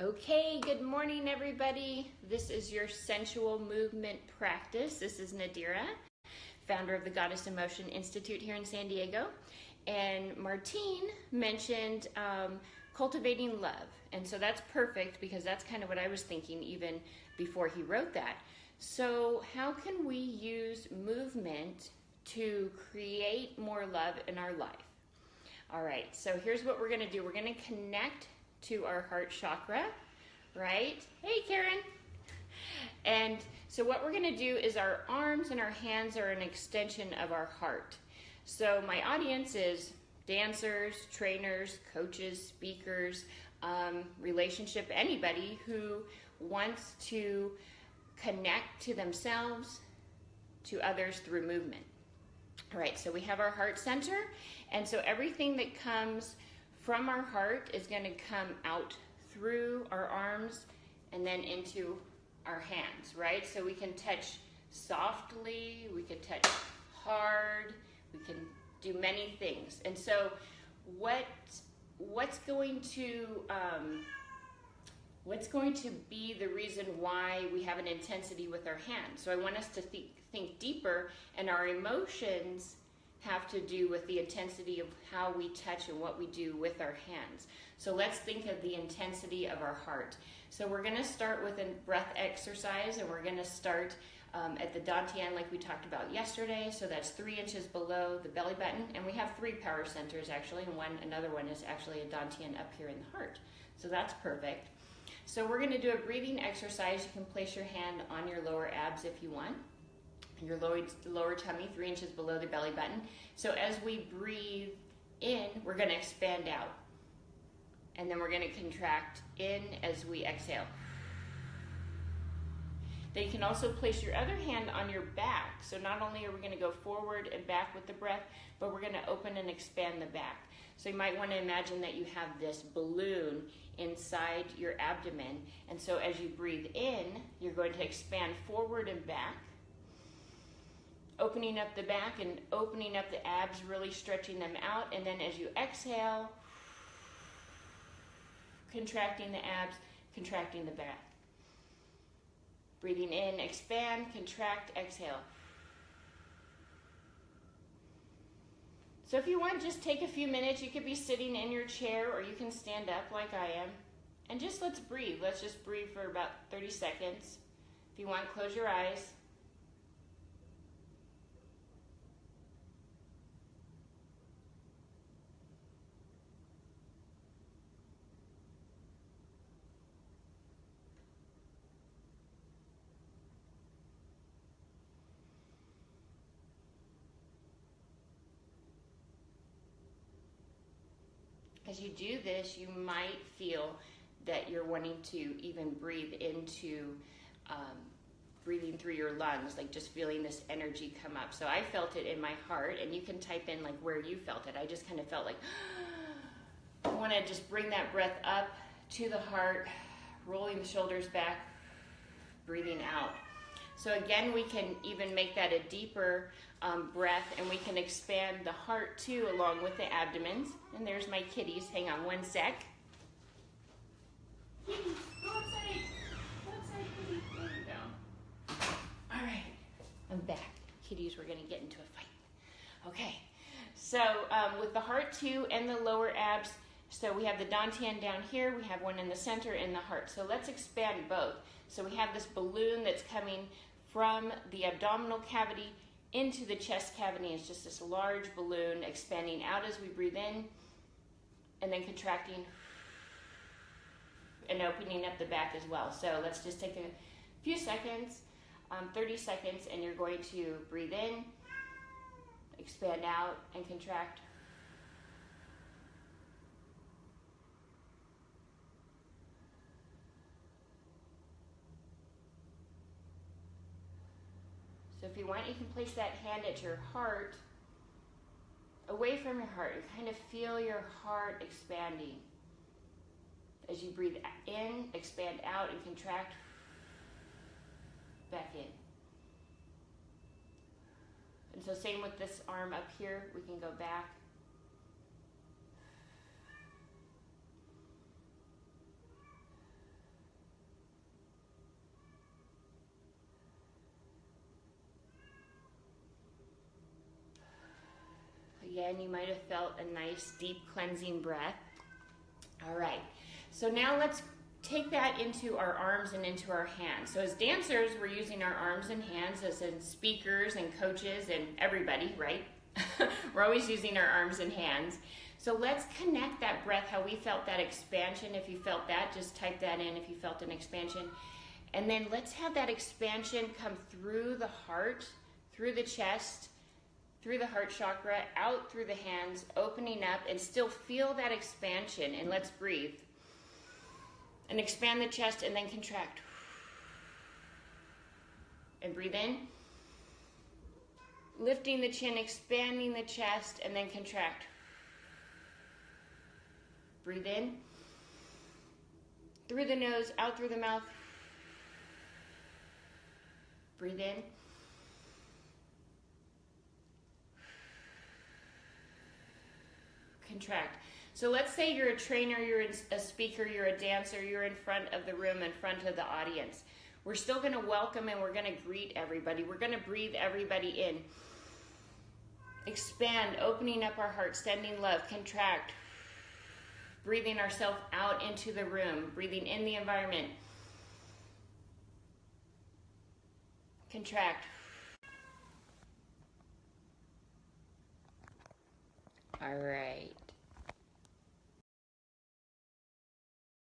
Okay, good morning everybody. This is your sensual movement practice. This is Nadira, founder of the Goddess in Motion Institute here in San Diego. And Martine mentioned cultivating love. And so that's perfect because that's kind of what I was thinking even before he wrote that. So how can we use movement to create more love in our life? All right, so here's what we're gonna do. We're gonna connect to our heart chakra, right? Hey, Karen. And so what we're gonna do is our arms and our hands are an extension of our heart. So my audience is dancers, trainers, coaches, speakers, relationship, anybody who wants to connect to themselves, to others through movement. All right, so we have our heart center, and so everything that comes from our heart is going to come out through our arms and then into our hands, right? So we can touch softly, we can touch hard, we can do many things. And so what's going to be the reason why we have an intensity with our hands? So I want us to think deeper, and our emotions have to do with the intensity of how we touch and what we do with our hands. So let's think of the intensity of our heart. So we're gonna start with a breath exercise, and we're gonna start at the dantian like we talked about yesterday. So that's 3 inches below the belly button, and we have 3 power centers actually, and another one is actually a dantian up here in the heart. So that's perfect. So we're gonna do a breathing exercise. You can place your hand on your lower abs if you want. Your lower tummy, 3 inches below the belly button. So as we breathe in, we're going to expand out. And then we're going to contract in as we exhale. Then you can also place your other hand on your back. So not only are we going to go forward and back with the breath, but we're going to open and expand the back. So you might want to imagine that you have this balloon inside your abdomen. And so as you breathe in, you're going to expand forward and back, opening up the back and opening up the abs, really stretching them out. And then as you exhale, contracting the abs, contracting the back. Breathing in, expand, contract, exhale. So if you want, just take a few minutes. You could be sitting in your chair, or you can stand up like I am. And just let's breathe. Let's just breathe for about 30 seconds. If you want, close your eyes. As you do this, you might feel that you're wanting to even breathe into breathing through your lungs, like just feeling this energy come up. So I felt it in my heart, and you can type in like where you felt it. I just kind of felt like I want to just bring that breath up to the heart, rolling the shoulders back, breathing out. So again, we can even make that a deeper breath, and we can expand the heart too along with the abdomens. And there's my kitties. Hang on one sec. Kitties, go outside. Go outside, kitty. There you go. All right, I'm back. Kitties, we're gonna get into a fight. Okay, so with the heart too and the lower abs, so we have the dantian down here, we have one in the center in the heart. So let's expand both. So we have this balloon that's coming from the abdominal cavity into the chest cavity. It's just this large balloon expanding out as we breathe in, and then contracting and opening up the back as well. So let's just take a few seconds, 30 seconds, and you're going to breathe in, expand out, and contract. So if you want, you can place that hand at your heart, away from your heart, and kind of feel your heart expanding. As you breathe in, expand out, and contract back in. And so same with this arm up here, we can go back. Again, you might have felt a nice deep cleansing breath. All right, so now let's take that into our arms and into our hands. So as dancers, we're using our arms and hands, as in speakers and coaches and everybody, right? We're always using our arms and hands. So let's connect that breath, how we felt that expansion. If you felt that, just type that in if you felt an expansion. And then let's have that expansion come through the heart, through the chest, through the heart chakra, out through the hands, opening up, and still feel that expansion. And let's breathe. And expand the chest and then contract. And breathe in. Lifting the chin, expanding the chest, and then contract. Breathe in. Through the nose, out through the mouth. Breathe in. Contract. So let's say you're a trainer, you're a speaker, you're a dancer, you're in front of the room, in front of the audience. We're still going to welcome and we're going to greet everybody. We're going to breathe everybody in. Expand, opening up our heart, sending love, contract. Breathing ourselves out into the room, breathing in the environment. Contract. All right.